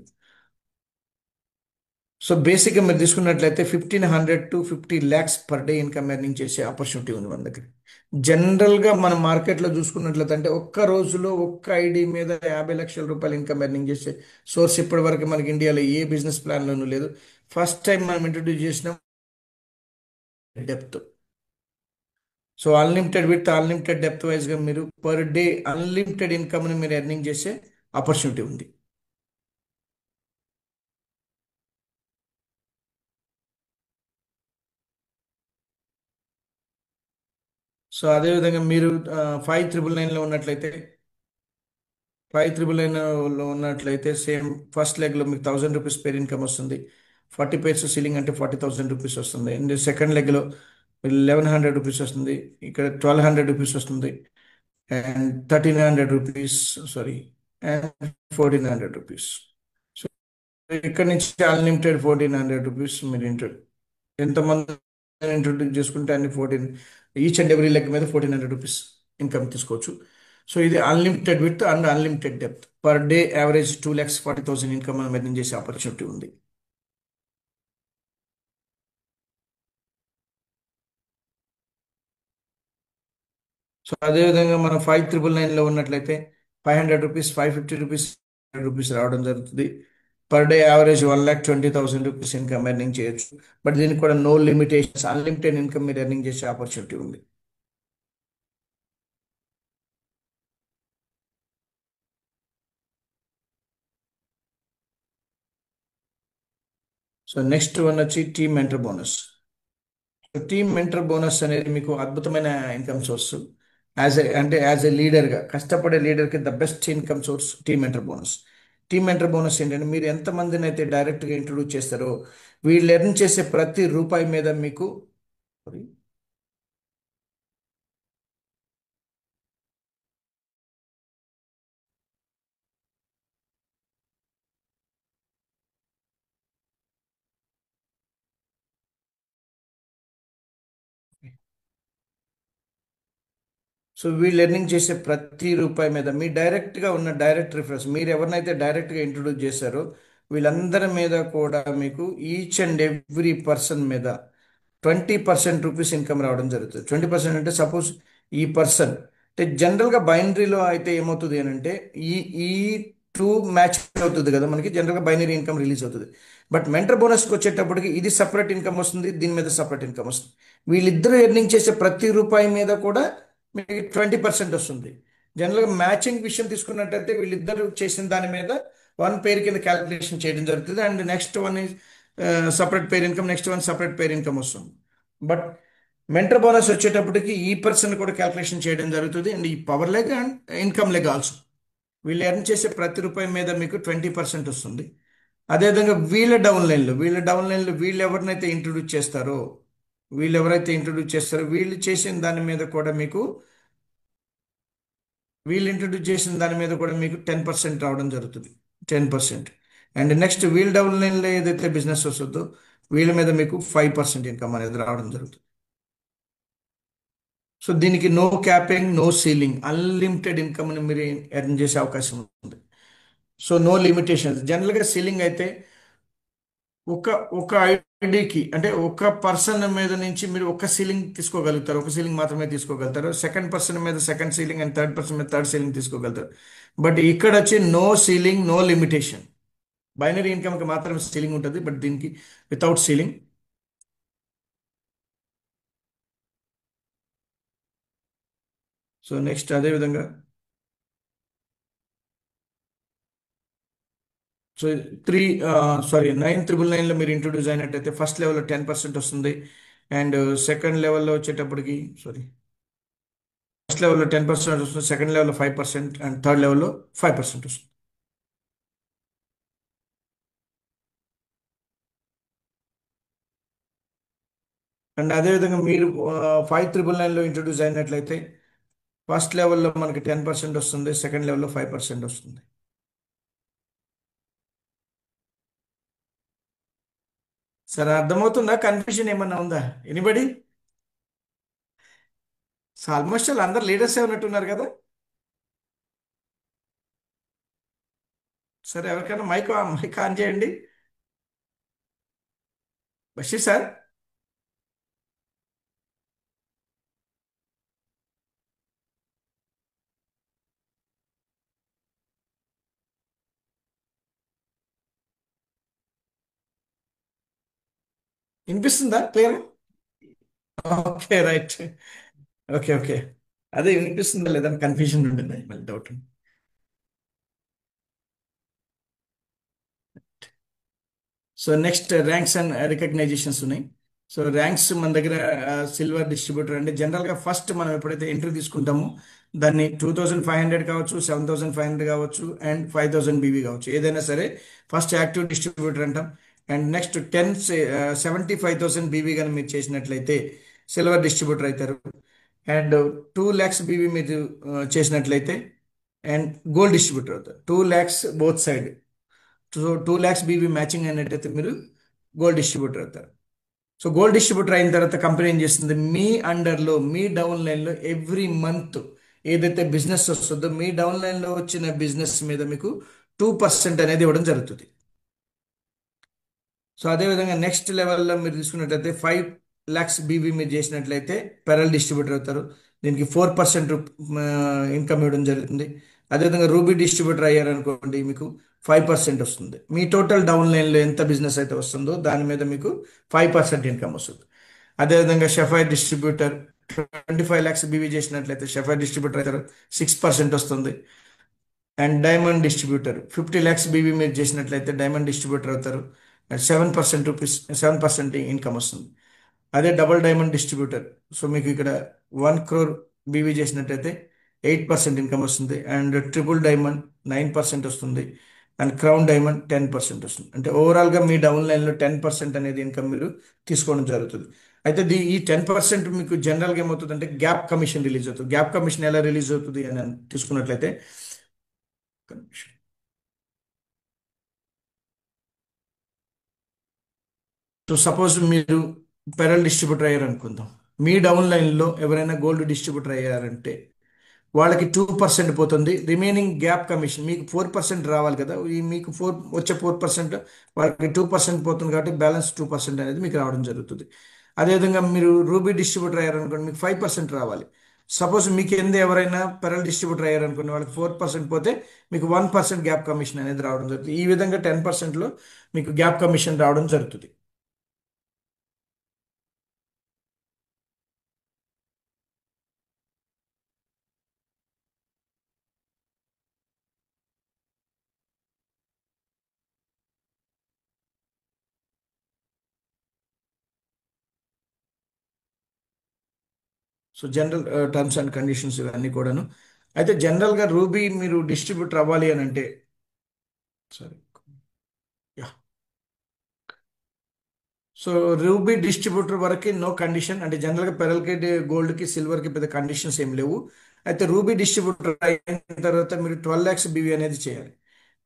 సో బేసిక్గా మీరు తీసుకున్నట్లయితే 1,500 to 50 lakhs per day income earning చేసే ఆపర్చునిటీ ఉంది మన దగ్గర. జనరల్గా మన మార్కెట్లో చూసుకున్నట్లయితే అంటే ఒక్క రోజులో ఒక్క ఐడి మీద 50 లక్షల రూపాయలు ఇన్కమ్ ఎర్నింగ్ చేసే సోర్స్ ఇప్పటి వరకు మనకి ఇండియాలో ఏ బిజినెస్ ప్లాన్లోనూ లేదు. ఫస్ట్ టైం మనం ఇంట్రొడ్యూస్ చేసిన depth. So unlimited with unlimited depth వైజ్గా మీరు పర్ డే అన్లిమిటెడ్ ఇన్కమ్ని మీరు ఎర్నింగ్ చేసే ఆపర్చునిటీ ఉంది. సో అదేవిధంగా మీరు 5,999లో ఉన్నట్లయితే 5,999లో ఉన్నట్లయితే సేమ్ ఫస్ట్ లెగ్లో మీకు 1,000 రూపీస్ పేర్ ఇన్కమ్ వస్తుంది. 40 పేర్స్ సీలింగ్ అంటే 40,000 రూపీస్ వస్తుంది. అండ్ సెకండ్ లెగ్లో 1,100 రూపీస్ వస్తుంది. ఇక్కడ 1,200 రూపీస్ వస్తుంది. And 1,300 rupees, sorry, and 1,400 rupees. So ఇక్కడ నుంచి అన్లిమిటెడ్ 1,400 రూపీస్ మీరు ఎంతమంది ఇంట్రొడ్యూస్ చేసుకుంటే అన్ని 14 ఈచ్ అండ్ ఎవ్రీ లెగ్ మీద 1,400 రూపీస్ ఇన్కమ్ తీసుకోవచ్చు. సో ఇది unlimited with and unlimited depth. Per day average 2,40,000 income మనం మెయింటైన్ చేసే ఆపర్చునిటీ ఉంది. సో అదేవిధంగా మనం 5,999లో ఉన్నట్లయితే 500 రూపీస్, 550 రూపీస్, రూపీస్ రావడం జరుగుతుంది. Per day average 1,20,000 rupees income earning చేయొచ్చు. బట్ దీనికి కూడా నో లిమిటేషన్స్, అన్లిమిటెడ్ ఇన్కమ్ మీరు ఎర్నింగ్ చేసే ఆపర్చునిటీ ఉంది. సో నెక్స్ట్ వన్ వచ్చి team mentor bonus. Team mentor bonus అనేది మీకు అద్భుతమైన ఇన్కమ్ సోర్స్. యాజ్ ఎ లీడర్గా కష్టపడే లీడర్కి the best income source team mentor bonus. Team mentor bonus ఏంటంటే మీరు ఎంతమందిని అయితే డైరెక్ట్గా ఇంట్రొడ్యూస్ చేస్తారో వీళ్ళు ఎర్న్ చేసే ప్రతి రూపాయి మీద మీకు సో వీళ్ళు ఎర్నింగ్ చేసే ప్రతి రూపాయి మీద మీ డైరెక్ట్గా ఉన్న డైరెక్ట్ రిఫరెన్స్, మీరు ఎవరినైతే డైరెక్ట్గా ఇంట్రొడ్యూస్ చేశారో వీళ్ళందరి మీద కూడా మీకు ఈచ్ అండ్ ఎవ్రీ పర్సన్ మీద 20% రూపీస్ ఇన్కమ్ రావడం జరుగుతుంది. 20% అంటే సపోజ్ ఈ పర్సన్ అంటే జనరల్గా బైనరీలో అయితే ఏమవుతుంది అని అంటే ఈ ఈ టూ మ్యాచ్ అవుతుంది కదా, మనకి జనరల్గా బైనరీ ఇన్కమ్ రిలీజ్ అవుతుంది. బట్ మెంటర్ బోనస్కి వచ్చేటప్పటికి ఇది సపరేట్ ఇన్కమ్ వస్తుంది, దీని మీద సపరేట్ ఇన్కమ్ వస్తుంది. వీళ్ళిద్దరూ ఎర్నింగ్ చేసే ప్రతి రూపాయి మీద కూడా మీకు 20% వస్తుంది. జనరల్గా మ్యాచింగ్ విషయం తీసుకున్నట్టయితే వీళ్ళిద్దరూ చేసిన దాని మీద వన్ పేర్ కింద క్యాలిక్యులేషన్ చేయడం జరుగుతుంది. And next one is separate pair income, next one separate pair income వస్తుంది. బట్ మెంటర్ బోనస్ వచ్చేటప్పటికి ఈ పర్సన్ కూడా క్యాలిక్యులేషన్ చేయడం జరుగుతుంది. అండ్ ఈ power leg and income leg also వీళ్ళు ఎర్న్ చేసే ప్రతి రూపాయి మీద మీకు 20% వస్తుంది. అదేవిధంగా వీళ్ళ డౌన్ లైన్లో వీళ్ళు ఎవరైతే ఇంట్రొడ్యూస్ చేస్తారో వీళ్ళు ఇంట్రొడ్యూస్ చేసిన దాని మీద కూడా మీకు 10% రావడం జరుగుతుంది. 10%. అండ్ నెక్స్ట్ వీల్ డౌన్ లైన్లో ఏదైతే బిజినెస్ వస్తుందో వీళ్ళ మీద మీకు 5% ఇన్కమ్ అనేది రావడం జరుగుతుంది. సో దీనికి no capping, no ceiling, unlimited ఇన్కమ్ని మీరు ఎర్న్ చేసే అవకాశం ఉంది. So no limitations. జనరల్గా సీలింగ్ అయితే ఒక ఒక ఐడికి అంటే ఒక పర్సన్ మీద నుంచి మీరు ఒక సీలింగ్ తీసుకోగలుగుతారు, ఒక సీలింగ్ మాత్రమే తీసుకోగలుగుతారు. సెకండ్ పర్సన్ మీద second ceiling and third person మీద థర్డ్ సీలింగ్ తీసుకోగలుగుతారు. బట్ ఇక్కడ వచ్చి no ceiling, no limitation. Binary ఇన్కమ్కి మాత్రమే సీలింగ్ ఉంటుంది, బట్ దీనికి వితౌట్ సీలింగ్. సో నెక్స్ట్ అదేవిధంగా సో త్రీ సారీ 9,999లో మీరు ఇంట్రొడ్యూస్ అయినట్టయితే ఫస్ట్ లెవెల్లో 10% వస్తుంది. అండ్ సెకండ్ లెవెల్లో వచ్చేటప్పటికి సారీ ఫస్ట్ లెవెల్లో 10% వస్తుంది, సెకండ్ లెవెల్లో 5%, అండ్ థర్డ్ లెవెల్లో 5% వస్తుంది. అండ్ అదేవిధంగా మీరు 5,999లో ఇంట్రొడ్యూస్ అయినట్లయితే ఫస్ట్ లెవెల్లో మనకి 10% వస్తుంది, సెకండ్ లెవెల్లో 5% వస్తుంది. సరే, అర్థమవుతుందా? కన్ఫ్యూజన్ ఏమన్నా ఉందా ఎనీబడి? ఆల్మోస్ట్ అందరు లీడర్సే ఉన్నట్టున్నారు కదా. సరే, ఎవరికైనా మైక్ మైక్ ఆన్ చేయండి. బషీర్ సార్, వినిపిస్తుందా clear? Okay, right. Okay, okay. అదే వినిపిస్తుందా లేదా కన్ఫ్యూజన్ ఉంటుంది, మళ్ళీ doubt. So next ranks and recognitions ఉన్నాయి. సో ర్యాంక్స్ మన దగ్గర సిల్వర్ డిస్ట్రిబ్యూటర్ అంటే జనరల్గా ఫస్ట్ మనం ఎప్పుడైతే ఎంట్రీ తీసుకుంటామో దాన్ని 2500 కావచ్చు, 7500 కావచ్చు, అండ్ 5000 బీవీ కావచ్చు, ఏదైనా సరే ఫస్ట్ యాక్టివ్ డిస్ట్రిబ్యూటర్ అంటాం. అండ్ నెక్స్ట్ 75,000 బీవీ కానీ మీరు చేసినట్లయితే సిల్వర్ డిస్ట్రిబ్యూటర్ అవుతారు. అండ్ 2 lakhs బీవీ మీరు చేసినట్లయితే అండ్ గోల్డ్ డిస్ట్రిబ్యూటర్ అవుతారు. 2 lakhs both side. So 2 lakhs BV matching అయినట్టయితే మీరు గోల్డ్ డిస్ట్రిబ్యూటర్ అవుతారు. సో గోల్డ్ డిస్ట్రిబ్యూటర్ అయిన తర్వాత కంపెనీ ఏం చేస్తుంది, మీ అండర్లో మీ డౌన్ లైన్లో ఎవ్రీ మంత్ ఏదైతే బిజినెస్ వస్తుందో మీ డౌన్ లైన్లో వచ్చిన బిజినెస్ మీద మీకు 2% అనేది ఇవ్వడం జరుగుతుంది. సో అదేవిధంగా నెక్స్ట్ లెవెల్లో మీరు తీసుకున్నట్లయితే 5 lakhs బీవీ మీరు చేసినట్లయితే పెరల్ డిస్ట్రిబ్యూటర్ అవుతారు. దీనికి 4% ఇన్కమ్ ఇవ్వడం జరుగుతుంది. అదేవిధంగా రూబీ డిస్ట్రిబ్యూటర్ అయ్యారనుకోండి మీకు 5% వస్తుంది. మీ టోటల్ డౌన్ లైన్లో ఎంత బిజినెస్ అయితే వస్తుందో దాని మీద మీకు 5% ఇన్కమ్ వస్తుంది. అదేవిధంగా షెఫైర్ డిస్ట్రిబ్యూటర్ 25 lakhs బీవీ చేసినట్లయితే షెఫైర్ డిస్ట్రిబ్యూటర్ అవుతారు, 6% వస్తుంది. And diamond distributor 50 lakhs BV మీరు చేసినట్లయితే డైమండ్ డిస్ట్రిబ్యూటర్ అవుతారు. 7% 7% ఇన్కమ్ వస్తుంది. అదే డబుల్ డైమండ్ డిస్ట్రిబ్యూటర్, సో మీకు ఇక్కడ 1 crore బీవీ చేసినట్లయితే 8% ఇన్కమ్ వస్తుంది. అండ్ ట్రిపుల్ డైమండ్ 9% వస్తుంది. అండ్ క్రౌన్ డైమండ్ 10% వస్తుంది. అంటే ఓవరాల్గా మీ డౌన్ లైన్లో 10% అనేది ఇన్కమ్ మీరు తీసుకోవడం జరుగుతుంది. అయితే ఈ 10% మీకు జనరల్గా ఏమవుతుంది అంటే గ్యాప్ కమిషన్ రిలీజ్ అవుతుంది. గ్యాప్ కమిషన్ ఎలా రిలీజ్ అవుతుంది అని తీసుకున్నట్లయితే సో సపోజ్ మీరు పెరల్ డిస్ట్రిబ్యూటర్ అయ్యారు అనుకుందాం. మీ డౌన్ లైన్లో ఎవరైనా గోల్డ్ డిస్ట్రిబ్యూటర్ అయ్యారంటే వాళ్ళకి 2% పోతుంది. రిమైనింగ్ గ్యాప్ కమిషన్ మీకు 4% రావాలి కదా, ఈ మీకు వచ్చే 4% వాళ్ళకి 2% పోతుంది కాబట్టి బ్యాలెన్స్ 2% అనేది మీకు రావడం జరుగుతుంది. అదేవిధంగా మీరు రూబీ డిస్ట్రిబ్యూటర్ అయ్యారనుకోండి మీకు 5% రావాలి. సపోజ్ మీకు కింద ఎవరైనా పెరల్ డిస్ట్రిబ్యూటర్ అయ్యారనుకోండి వాళ్ళకి 4% పోతే మీకు 1% గ్యాప్ కమిషన్ అనేది రావడం జరుగుతుంది. ఈ విధంగా 10%లో మీకు గ్యాప్ కమిషన్ రావడం జరుగుతుంది. So general terms and conditions ఇవన్నీ కూడాను. అయితే జనరల్గా రూబీ మీరు డిస్ట్రిబ్యూటర్ అవ్వాలి అని అంటే సరే యా సో రూబీ డిస్ట్రిబ్యూటర్ వరకు నో కండిషన్, అంటే జనరల్గా పెరల్కి గోల్డ్కి సిల్వర్కి పెద్ద కండిషన్స్ ఏం లేవు. అయితే రూబీ డిస్ట్రిబ్యూటర్ అయిన తర్వాత మీరు 12 lakhs బీవీ అనేది చేయాలి.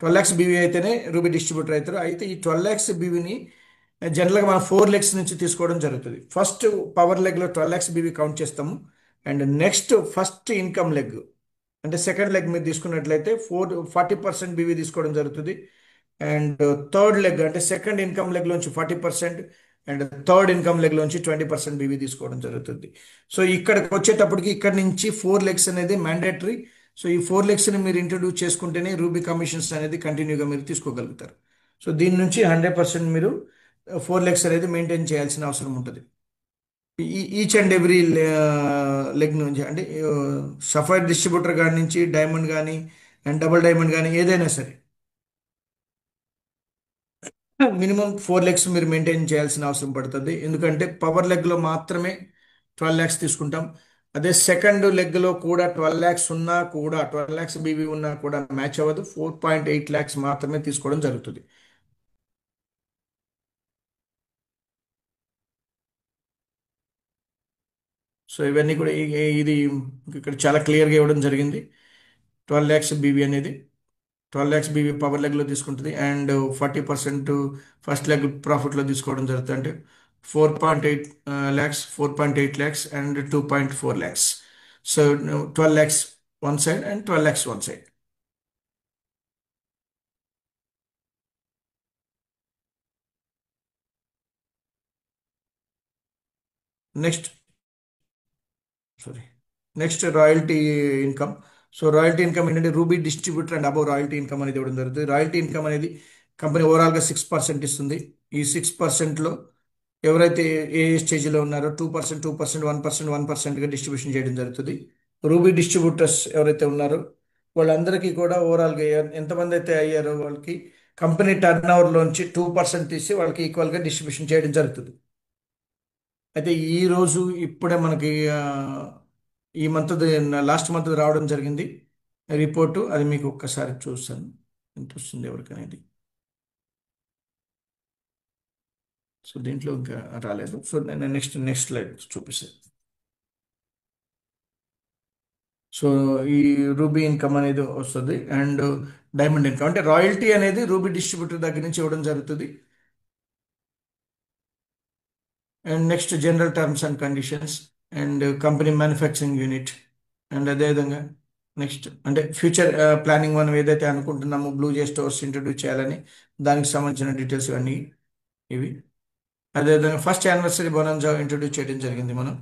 12 lakhs బీవీ అయితేనే రూబీ డిస్ట్రిబ్యూటర్ అవుతారు. అయితే ఈ 12 lakhs బీవీని జనరల్గా మనం 4 legs నుంచి తీసుకోవడం జరుగుతుంది. ఫస్ట్ పవర్ లెగ్లో 12 lakhs బీవీ కౌంట్ చేస్తాము. And next first income leg అంటే సెకండ్ లెగ్ మీరు తీసుకున్నట్లయితే 40% బీవీ తీసుకోవడం జరుగుతుంది. అండ్ థర్డ్ లెగ్ అంటే సెకండ్ ఇన్కమ్ లెగ్ లోంచి 40%, అండ్ థర్డ్ ఇన్కమ్ లెగ్ లోంచి 20% బీవీ తీసుకోవడం జరుగుతుంది. సో ఇక్కడికి వచ్చేటప్పటికి ఇక్కడ నుంచి 4 legs అనేది మ్యాండేటరీ. సో ఈ 4 legsని మీరు ఇంట్రడ్యూస్ చేసుకుంటేనే రూబీ కమిషన్స్ అనేది కంటిన్యూగా మీరు తీసుకోగలుగుతారు. సో దీని నుంచి 100% మీరు 4 legs అనేది మెయింటైన్ చేయాల్సిన అవసరం ఉంటుంది. ఈచ్ అండ్ ఎవ్రీ లెగ్ నుంచి అంటే సఫైర్ డిస్ట్రిబ్యూటర్ కాడి నుంచి డైమండ్ కానీ అండ్ డబుల్ డైమండ్ కానీ ఏదైనా సరే మినిమం 4 legs మీరు మెయింటైన్ చేయాల్సిన అవసరం పడుతుంది. ఎందుకంటే పవర్ లెగ్లో మాత్రమే 12 lakhs తీసుకుంటాం. అదే సెకండ్ లెగ్లో కూడా 12 lakhs ఉన్నా కూడా 12 lakhs బీవీ ఉన్నా కూడా మ్యాచ్ అవ్వదు. 4.8 lakhs మాత్రమే తీసుకోవడం జరుగుతుంది. సో ఇవన్నీ కూడా ఇది ఇక్కడ చాలా క్లియర్గా ఇవ్వడం జరిగింది. 12 lakhs బీవీ అనేది 12 lakhs బీవీ పవర్ లెగ్లో తీసుకుంటుంది. అండ్ 40% ఫస్ట్ లెగ్ ప్రాఫిట్లో తీసుకోవడం జరుగుతుంది. అంటే 4.8 lakhs, 4.8 lakhs and 2.4 lakhs. So 12 lakhs one side and 12 lakhs one side. Next sorry next royalty income. So royalty income ఏంటంటే ruby distributor and above royalty income అనేది ఇవ్వడం జరుగుతుంది. Royalty income అనేది company ఓవరాల్గా 6% ఇస్తుంది. ఈ 6%లో ఎవరైతే ఏ స్టేజ్లో ఉన్నారో 2%, 2%, 1%, 1%గా డిస్ట్రిబ్యూషన్ చేయడం జరుగుతుంది. రూబీ డిస్ట్రిబ్యూటర్స్ ఎవరైతే ఉన్నారో వాళ్ళందరికీ కూడా ఓవరాల్గా ఎంతమంది అయితే అయ్యారో వాళ్ళకి కంపెనీ టర్న్ ఓవర్లోంచి 2% తీసి వాళ్ళకి ఈక్వల్గా డిస్ట్రిబ్యూషన్ చేయడం జరుగుతుంది. అయితే ఈ రోజు ఇప్పుడే మనకి ఈ మంత్ లాస్ట్ మంత్ రావడం జరిగింది రిపోర్టు. అది మీకు ఒక్కసారి చూస్తాను ఎంత వస్తుంది ఎవరికనేది. సో దీంట్లో ఇంకా రాలేదు. సో నేను నెక్స్ట్ స్లైడ్ చూపిస్తాను. సో ఈ రూబీ ఇన్కమ్ అనేది వస్తుంది, అండ్ డైమండ్ ఇన్కమ్ అంటే రాయల్టీ అనేది రూబీ డిస్ట్రిబ్యూటర్ దగ్గర నుంచి ఇవ్వడం జరుగుతుంది. And next general terms and conditions, and company manufacturing unit, and అదేవిధంగా నెక్స్ట్ అంటే ఫ్యూచర్ ప్లానింగ్ మనం ఏదైతే అనుకుంటున్నామో బ్లూ జే స్టోర్స్ ఇంట్రొడ్యూస్ చేయాలని, దానికి సంబంధించిన డీటెయిల్స్ ఇవన్నీ ఇవి. అదేవిధంగా ఫస్ట్ యానివర్సరీ బొనాన్జా ఇంట్రొడ్యూస్ చేయడం జరిగింది మనం.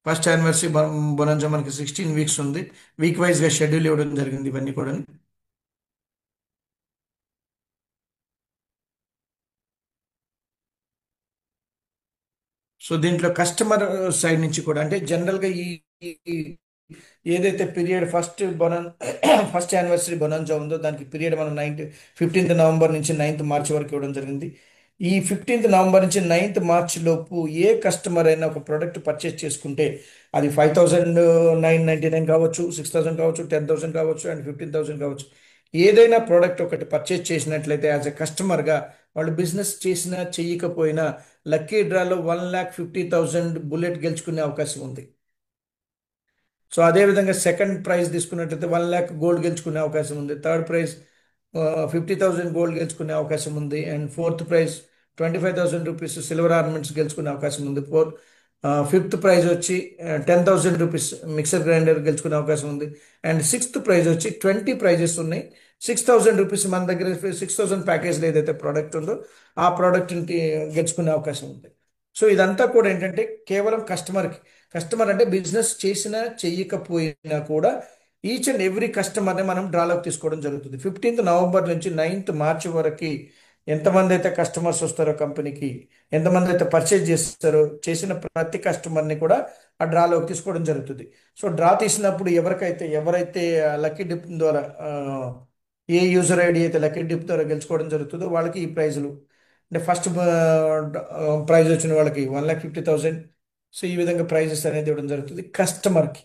ఫస్ట్ యానివర్సరీ బొనాన్జా మనకి 16 వీక్స్ ఉంది. వీక్ వైజ్గా షెడ్యూల్ ఇవ్వడం జరిగింది ఇవన్నీ కూడా. సో దీంట్లో కస్టమర్ సైడ్ నుంచి కూడా అంటే జనరల్గా ఏదైతే పీరియడ్ ఫస్ట్ యానివర్సరీ బొనాన్జా ఉందో దానికి పీరియడ్ మనం 15th నవంబర్ నుంచి 9th మార్చ్ వరకు ఇవ్వడం జరిగింది. ఈ 15th నవంబర్ నుంచి 9th మార్చ్ లోపు ఏ కస్టమర్ అయినా ఒక ప్రోడక్ట్ పర్చేస్ చేసుకుంటే, అది 5,999 కావచ్చు, 6,000 కావచ్చు, 10,000 కావచ్చు, అండ్ 15,000 కావచ్చు, ఏదైనా ప్రోడక్ట్ ఒకటి పర్చేస్ చేసినట్లయితే యాజ్ ఎ కస్టమర్గా వాళ్ళు బిజినెస్ చేసినా చెయ్యకపోయినా లక్కీ డ్రాలో 1,50,000 బుల్లెట్ గెలుచుకునే అవకాశం ఉంది. సో అదేవిధంగా సెకండ్ ప్రైజ్ తీసుకున్నట్లయితే 1 lakh గోల్డ్ గెలుచుకునే అవకాశం ఉంది. థర్డ్ ప్రైజ్ 50,000 గోల్డ్ గెలుచుకునే అవకాశం ఉంది. And fourth prize 25,000 rupees silver ornaments గెలుచుకునే అవకాశం ఉంది. ఫిఫ్త్ ప్రైజ్ వచ్చి 10,000 రూపీస్ మిక్సర్ గ్రైండర్ గెలుచుకునే అవకాశం ఉంది. అండ్ సిక్స్త్ ప్రైజ్ వచ్చి 20 ప్రైజెస్ ఉన్నాయి. 6,000 రూపీస్ మన దగ్గర 6,000 ప్యాకేజ్లో ఏదైతే ప్రోడక్ట్ ఉందో ఆ ప్రోడక్ట్ని గెలుచుకునే అవకాశం ఉంది. సో ఇదంతా కూడా ఏంటంటే కేవలం కస్టమర్ అంటే బిజినెస్ చేసినా చెయ్యకపోయినా కూడా ఈచ్ అండ్ ఎవ్రీ కస్టమర్ని మనం డ్రాలోకి తీసుకోవడం జరుగుతుంది. 15th నవంబర్ నుంచి 9th మార్చ్ వరకు ఎంతమంది అయితే కస్టమర్స్ వస్తారో కంపెనీకి, ఎంతమంది అయితే పర్చేజ్ చేస్తారో, చేసిన ప్రతి కస్టమర్ని కూడా ఆ డ్రాలోకి తీసుకోవడం జరుగుతుంది. సో డ్రా తీసినప్పుడు ఎవరైతే లక్కీ డిప్ ద్వారా ఏ యూజర్ ఐడి అయితే లక్కీ డిప్ ద్వారా గెలుచుకోవడం జరుగుతుందో వాళ్ళకి ఈ ప్రైజులు అంటే ఫస్ట్ ప్రైజ్ వచ్చిన వాళ్ళకి 1,50,000. సో ఈ విధంగా ప్రైజెస్ అనేది ఇవ్వడం జరుగుతుంది కస్టమర్కి.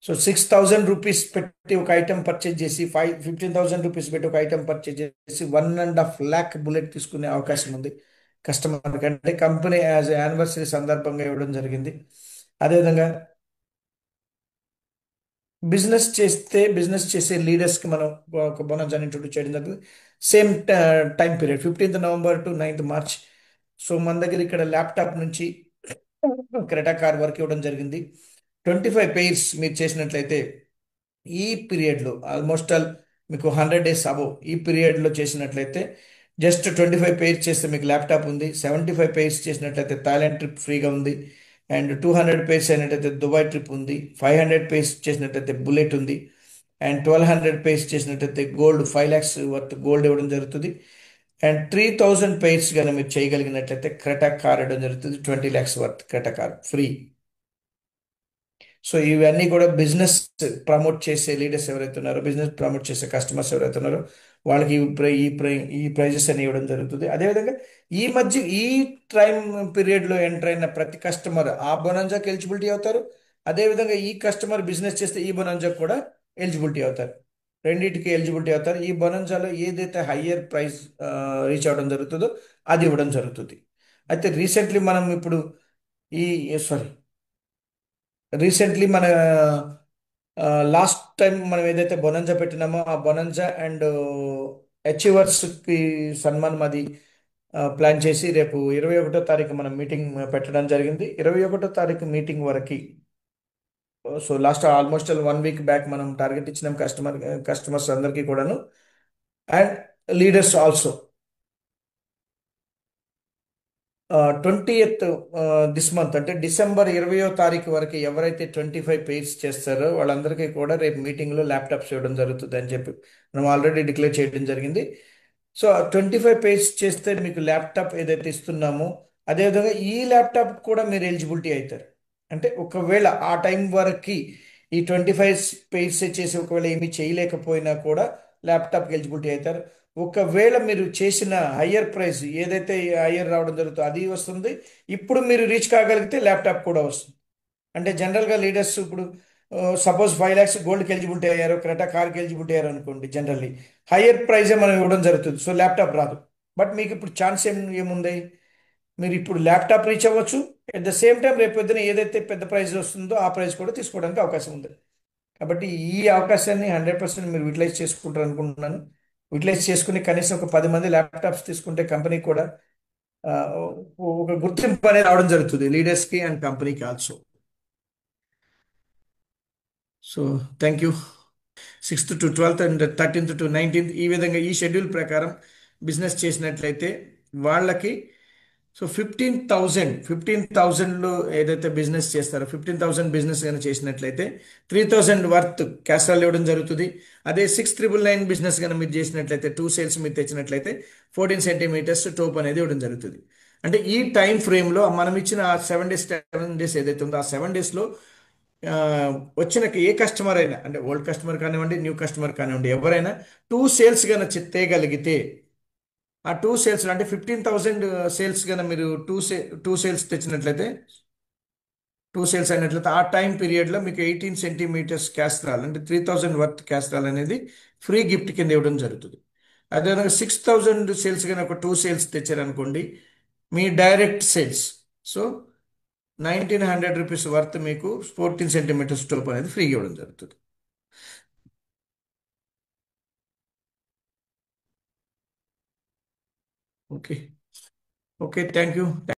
సో 6,000 రూపీస్ పెట్టి ఒక ఐటెం పర్చేజ్ చేసి 15,000 రూపీస్ పెట్టి ఒక ఐటెం పర్చేజ్ చేసి 1.5 lakh బుల్లెట్ తీసుకునే అవకాశం ఉంది కస్టమర్ అంటే కంపెనీ యాజ్ యానివర్సరీ సందర్భంగా ఇవ్వడం జరిగింది. అదేవిధంగా బిజినెస్ చేసే లీడర్స్కి మనం ఒక బోనస్ అని ఇంట్రొడ్యూస్ చేయడం జరిగింది. Same time period 15th November to 9th March. So మన దగ్గర ఇక్కడ ల్యాప్టాప్ నుంచి క్రెటా కార్ వరకు ఇవ్వడం జరిగింది. 25 పెయిర్స్ మీరు చేసినట్లయితే ఈ పీరియడ్లో ఆల్మోస్ట్ ఆల్ మీకు 100 days అబవ్ ఈ పీరియడ్లో చేసినట్లయితే జస్ట్ 25 పెయిర్స్ చేస్తే మీకు ల్యాప్టాప్ ఉంది. 75 పెయిర్స్ చేసినట్లయితే థాయిలాండ్ ట్రిప్ ఫ్రీగా ఉంది. అండ్ 200 పెయిర్స్ అయినట్లయితే దుబాయ్ ట్రిప్ ఉంది. 500 పెయిర్స్ చేసినట్లయితే బుల్లెట్ ఉంది. అండ్ 1,200 పెయిర్స్ చేసినట్లయితే గోల్డ్ 5 lakhs వర్త్ గోల్డ్ ఇవ్వడం జరుగుతుంది. అండ్ 3,000 పెయిర్స్ కానీ మీరు చేయగలిగినట్లయితే క్రెటా కార్ ఇవ్వడం జరుగుతుంది. 20 lakhs worth Creta car free. So ఇవన్నీ కూడా బిజినెస్ ప్రమోట్ చేసే లీడర్స్ ఎవరైతే ఉన్నారో, బిజినెస్ ప్రమోట్ చేసే కస్టమర్స్ ఎవరైతే ఉన్నారో వాళ్ళకి ఈ ప్రైజెస్ అని ఇవ్వడం జరుగుతుంది. అదేవిధంగా ఈ టైం పీరియడ్లో ఎంటర్ అయిన ప్రతి కస్టమర్ ఆ బొనాంజాకి ఎలిజిబిలిటీ అవుతారు. అదేవిధంగా ఈ కస్టమర్ బిజినెస్ చేస్తే ఈ బొనాంజాకి కూడా ఎలిజిబిలిటీ అవుతారు. రెండింటికి ఎలిజిబిలిటీ అవుతారు. ఈ బొనాంజాలో ఏదైతే హయ్యర్ ప్రైస్ రీచ్ అవ్వడం జరుగుతుందో అది ఇవ్వడం జరుగుతుంది. అయితే ఈ సారీ రీసెంట్లీ మన లాస్ట్ టైం మనం ఏదైతే బొనంజా పెట్టినామో ఆ బొనంజా అండ్ అచీవర్స్కి సన్మానం అది ప్లాన్ చేసి రేపు 21వ తారీఖు మనం మీటింగ్ పెట్టడం జరిగింది. 21వ తారీఖు మీటింగ్ వరకు, so last almost 1 week back మనం టార్గెట్ ఇచ్చినాం కస్టమర్స్ అందరికీ కూడాను, and leaders also. 20th this month అంటే డిసెంబర్ 20వ తారీఖు వరకు ఎవరైతే 25 పెయిర్స్ చేస్తారో వాళ్ళందరికీ కూడా రేపు మీటింగ్లో ల్యాప్టాప్స్ ఇవ్వడం జరుగుతుంది అని చెప్పి మనం ఆల్రెడీ డిక్లేర్ చేయడం జరిగింది. సో 25 పెయిర్స్ చేస్తే మీకు ల్యాప్టాప్ ఏదైతే ఇస్తున్నామో అదేవిధంగా ఈ ల్యాప్టాప్ కూడా మీరు ఎలిజిబిలిటీ అవుతారు. అంటే ఒకవేళ ఆ టైం వరకు ఈ 25 పెయిర్స్ చేసి ఒకవేళ ఏమీ చేయలేకపోయినా కూడా ల్యాప్టాప్కి ఎలిజిబిలిటీ అవుతారు. ఒకవేళ మీరు చేసిన హయ్యర్ ప్రైస్ ఏదైతే హయ్యర్ రావడం జరుగుతుందో అది వస్తుంది. ఇప్పుడు మీరు రీచ్ కాగలిగితే ల్యాప్టాప్ కూడా వస్తుంది. అంటే జనరల్గా లీడర్స్ ఇప్పుడు సపోజ్ 5 lakhs గోల్డ్కి ఎలిజిబిలిటీ అయ్యారు, క్రెటా కార్కి ఎలిజిబిలిటీ అయ్యారు అనుకోండి. జనరల్లీ హయ్యర్ ప్రైజే మనం ఇవ్వడం జరుగుతుంది, సో ల్యాప్టాప్ రాదు. బట్ మీకు ఇప్పుడు ఛాన్స్ ఏముంది, మీరు ఇప్పుడు ల్యాప్టాప్ రీచ్ అవ్వచ్చు. అట్ ద సేమ్ టైం రేపు పొద్దున ఏదైతే పెద్ద ప్రైజ్ వస్తుందో ఆ ప్రైస్ కూడా తీసుకోవడానికి అవకాశం ఉంది. కాబట్టి ఈ అవకాశాన్ని 100% మీరు యూటిలైజ్ చేసుకుంటారు అనుకుంటున్నాను. యూటిలైజ్ చేసుకుని కనీసం ఒక 10 మంది ల్యాప్టాప్స్ తీసుకుంటే కంపెనీ కూడా ఆ, ఒక గుర్తింపు అనేది రావడం జరుగుతుంది లీడర్స్కి అండ్ కంపెనీకి also. So thank you. 6th to 12th and 13th to 19th ఈ విధంగా ఈ షెడ్యూల్ ప్రకారం బిజినెస్ చేసినట్లయితే వాళ్ళకి సో 15,000లో ఏదైతే బిజినెస్ చేస్తారో 15,000 బిజినెస్ కానీ చేసినట్లయితే 3,000 వర్త్ క్యాస్ట్రాల్ ఇవ్వడం జరుగుతుంది. అదే 6,999 బిజినెస్ కానీ మీరు చేసినట్లయితే 2 సేల్స్ మీరు తెచ్చినట్లయితే 14 cm టోప్ అనేది ఇవ్వడం జరుగుతుంది. అంటే ఈ టైం ఫ్రేమ్లో మనం ఇచ్చిన ఆ 7 డేస్ ఏదైతే ఉందో ఆ 7 డేస్లో వచ్చిన ఏ కస్టమర్ అయినా, అంటే ఓల్డ్ కస్టమర్ కానివ్వండి, న్యూ కస్టమర్ కానివ్వండి, ఎవరైనా 2 సేల్స్ కనుక తేయగలిగితే ఆ 2 సేల్స్ అంటే 15,000 సేల్స్ కనుక మీరు టూ సేల్స్ తెచ్చినట్లయితే 2 సేల్స్ అయినట్లయితే ఆ టైం పీరియడ్లో మీకు 18 cm క్యాస్ట్రాల్ అంటే 3,000 వర్త్ క్యాస్ట్రాల్ అనేది ఫ్రీ గిఫ్ట్ కింద ఇవ్వడం జరుగుతుంది. అదేవిధంగా 6,000 సేల్స్ కనుక ఒక 2 సేల్స్ తెచ్చారనుకోండి, మీ direct sales so 1,900 rupees worth మీకు 14 cm టోప్ అనేది ఫ్రీగా ఇవ్వడం జరుగుతుంది. ఓకే. Okay, thank you.